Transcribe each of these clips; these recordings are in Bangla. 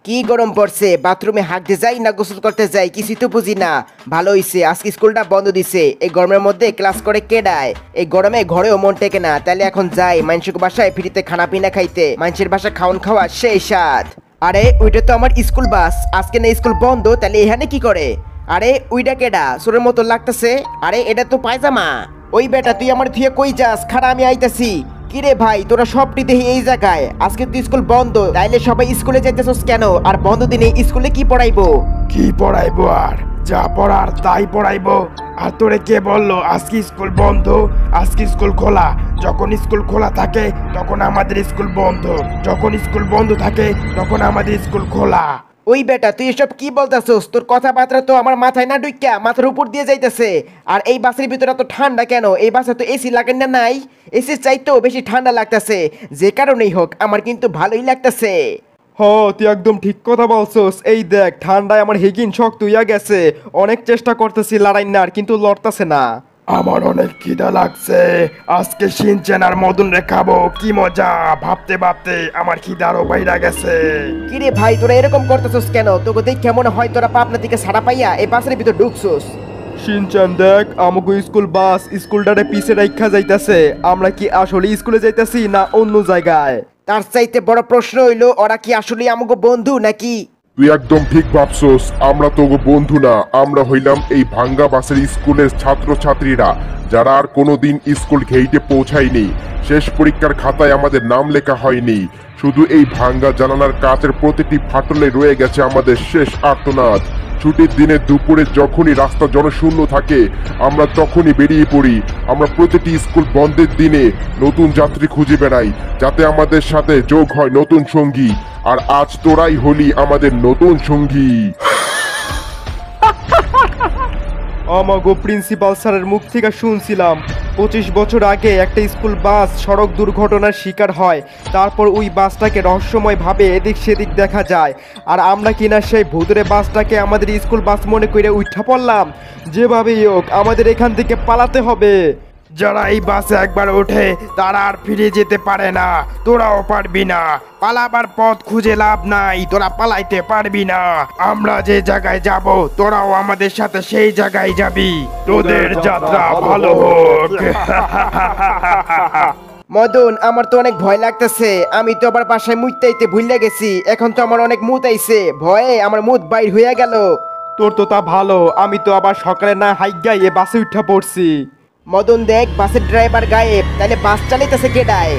কি গরম পড়ছে, বাথরুমে হাঁকতে যাই না গোসল করতে যাই কিছুই তো বুঝি না। ভালো হইছে আজকে স্কুলটা বন্ধ দিছে। এই গরমের মধ্যে ক্লাস করে কেডায়? এই গরমে ঘরেও মন টেকে না। তাহলে এখন যাই মানুষের বাসায় ফ্রিতে খানা পিনা খাইতে। মানুষের বাসায় খাওয়ান খাওয়া সেই স্বাদ। আরে ওইটা তো আমার স্কুল বাস, আজকে না স্কুল বন্ধ, তাহলে এখানে কি করে? আরে ওইটা কেডা সোরের মতো লাগতেছে? আরে এটা তো পায়জামা। ওই বেটা তুই আমার থুয়ে কই যাস? খাড়া আমি আইতাছি। কিরে ভাই তোরা সবটি দেখি এই জায়গায়, আজকে তো স্কুল বন্ধ, তাইলে সবাই স্কুলে যাইতেছস কেন? আর বন্ধ দিনে স্কুলে কি পড়াইবো? কি পড়াইবো? আর যা পড়ার তাই পড়াইবো। আর তোরে কে বললো আজকে স্কুল বন্ধ? আজকে স্কুল খোলা। যখন স্কুল খোলা থাকে তখন আমাদের স্কুল বন্ধ, যখন স্কুল বন্ধ থাকে তখন আমাদের স্কুল খোলা। ওই বেটা তুই এসব কি বলতেছস? তোর কথাবার্তা তো আমার মাথায় না ঢুইকা মাথার উপর দিয়ে যাইতেছে। আর এই বাসের ভিতরে এত ঠান্ডা কেন? এই বাসে তো এসি লাগেন না? নাই এসি চাইতেও বেশি ঠান্ডা লাগতেছে। যে কারণেই হোক আমার কিন্তু ভালোই লাগতেছে। তুই একদম ঠিক কথা বলছস। এই দেখ ঠান্ডায় আমার হিগিন শক্ত হইয়া গেছে। অনেক চেষ্টা করতেছি লড়াই না, কিন্তু লড়তাছে না। আমার অনেক খিদা লাগছে, আজকে শিনচেন আর মদন রে খাবো। কি মজা! ভাবতে ভাবতে আমার খিদা আরো বাইরা গেছে। কিরে ভাই তোরা এরকম করতেছস কেন? তোকে দেখ কেমন হয় তোরা পাবনা থেকে ছাড়া পাইয়া এই বাসের ভিতর ঢুকছস। শিনচান দেখ আমাকে স্কুল বাস স্কুলটারে পিছে রাখা যাইতাছে। আমরা কি আসলে স্কুলে যাইতাছি না অন্য জায়গায়? তার চাইতে বড় প্রশ্ন হইলো ওরা কি আসলে আমাকে বন্ধু নাকি? তুই একদম ঠিক ভাবছস, আমরা তো বন্ধু না, আমরা হইলাম এই ভাঙ্গা বাসের স্কুলের ছাত্রছাত্রীরা, যারা আর কোনোদিন স্কুল গেইটে পৌঁছায়নি। শেষ পরীক্ষার খাতায় আমাদের নাম লেখা হয়নি। শুধু এই ভাঙ্গা জানালার কাচের প্রতিটি ফাটলে রয়ে গেছে আমাদের শেষ আর্তনাদ। ছুটির দিনে দুপুরে যখনই রাস্তা জনশূন্য থাকে আমরা তখনই বেরিয়ে পড়ি। আমরা প্রতিটি স্কুল বন্ধের দিনে নতুন যাত্রী খুঁজে বেড়াই, যাতে আমাদের সাথে যোগ হয় নতুন সঙ্গী। আর আজ তোরাই হলি আমাদের নতুন সঙ্গী। আমাগো প্রিন্সিপাল স্যারের মুখ থেকে শুনছিলাম 25 বছর আগে একটা স্কুল বাস সড়ক দুর্ঘটনার শিকার হয়। তারপর ওই বাসটাকে রহস্যময়ভাবে এদিক সেদিক দেখা যায়। আর আমরা কিনা সেই ভূতরে বাসটাকে আমাদের স্কুল বাস মনে করে উঠা পড়লাম। যেভাবেই হোক আমাদের এখান থেকে পালাতে হবে। যারা এই বাসে একবার ওঠে তারা আর ফিরে যেতে পারে না। তোরাও পারবি না। পালাবার পথ খুঁজে লাভ নাই, তোরা পালাইতে পারবি না। আমরা যে জায়গায় যাব তোরাও আমাদের সাথে সেই জায়গায় যাবি। তোদের যাত্রা ভালো হোক। মদন আমার তো অনেক ভয় লাগতেছে। আমি তো আবার বাসায় মুইতাইতে ভুলে গেছি। এখন তো আমার অনেক মুত আইছে, ভয়ে আমার মুত বাইর হইয়া গেল। তোর তো তা ভালো, আমি তো আবার সকালে না হাইক গাইয়ে বাসে উঠা পড়ছি। মদন দেখ বাসের ড্রাইভার গায়েব, তাহলে বাস চালাইতেছে কেডায়?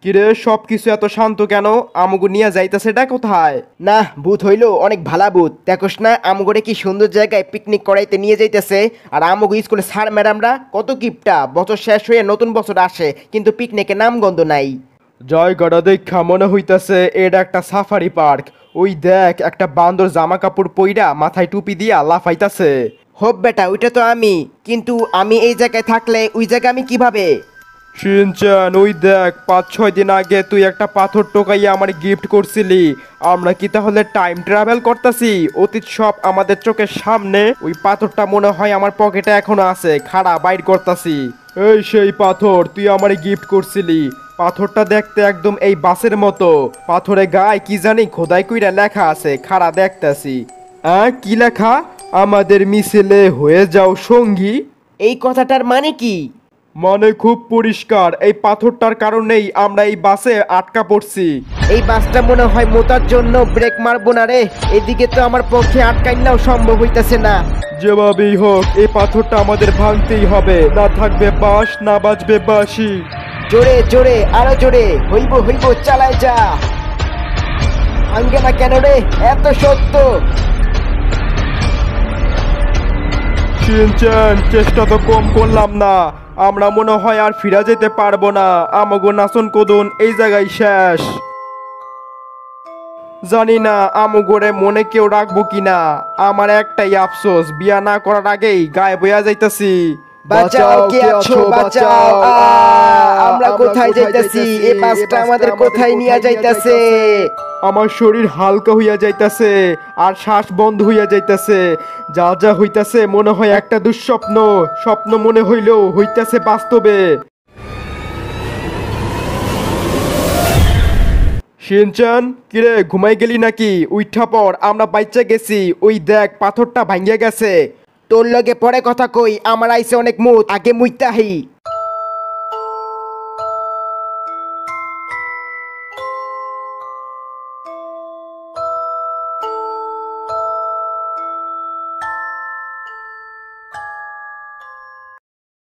কিরে সবকিছু এত শান্ত কেন? আমগো নিয়ে যাইতেছে এটা কোথায়? না ভূত হইলো অনেক ভালা ভূত। দেখোস না আমগরে কি সুন্দর জায়গায় পিকনিক করাইতে নিয়ে যাইতেছে। আর আমগো স্কুলে স্যার ম্যাডামরা কত কিপটা, বছর শেষ হয়ে নতুন বছর আসে কিন্তু পিকনিকে নামগন্ধ নাই। জায়গাটা দেখা মনে হইতাছে এটা একটা সাফারি পার্ক। ওই দেখ একটা বান্দর জামা কাপড় পইরা মাথায় টুপি দিয়া লাফাইতাছে। হোপ বেটা ওইটা তো আমি, কিন্তু আমি এই জায়গায় থাকলে ওই জায়গায় আমি কিভাবে? শিনচান ওই দেখ 5-6 দিন আগে তুই একটা পাথর টোকাইয়া আমার গিফট করছিলি। আমরা কি তাহলে টাইম ট্রাভেল করতেছি? অতীত সব আমাদের চোখের সামনে। ওই পাথরটা মনে হয় আমার পকেটে এখনো আছে, খাড়া বাইর করতাছি। এই সেই পাথর তুই আমারে গিফট করছিলি। পাথরটা দেখতে একদম এই বাসের মতো। পাথরে গায়ে কি জানি খোদাই কইরা লেখা আছে, খাড়া দেখতাছি। কি লেখা? আমাদের মিছিলে হয়ে যাও সঙ্গী। এই কথাটার মানে কি? মানে খুব পরিষ্কার, এই পাথরটার কারণেই আমরা এই বাসে আটকা পড়ছি। এই বাসটা মনে হয় মোতার জন্য ব্রেক মারবো না রে। এদিকে তো আমার পক্ষে আটকাইলেও সম্ভব হইতাছে না। যেভাবেই হোক এই পাথরটা আমাদের ভাঙতেই হবে, না থাকবে বাঁশ না বাজবে বাঁশি। জোরে জোরে আরো জোরে, হইব হইব চালায় যা। ভাঙ্গে না কেন রে এত সত্য? শিনচান চেষ্টা তো কম করলাম না। আমরা মনে হয় আর ফিরা যেতে পারবো না। আমগো নাচন কোদন এই জায়গায় শেষ। জানি না আমগোরে মনে কেউ রাখবো কিনা। আমার একটাই আফসোস, বিয়া না করার আগেই গায়ে বইয়া যাইতাছি। বাঁচাও, কে আছো বাঁচাও। আমরা কোথায় যাইতাছি? এই বাসটা আমাদের কোথায় নিয়ে যাইতাছে? আমার শরীর হালকা হইয়া যাইতাছে আর শ্বাস বন্ধ হইয়া যাইতাছে। যা যা হইতাছে মনে হয় একটা দুঃস্বপ্ন। স্বপ্ন মনে হইলেও হইতাছে বাস্তবে। শিনচান কিরে ঘুমাই গেলি নাকি? উইঠা পর, আমরা বাইচা গেছি। ওই দেখ পাথরটা ভাঙ্গিয়া গেছে। তোর লগে পরে কথা কই, আমার আইছে অনেক মুত, আগে মুইতাহি।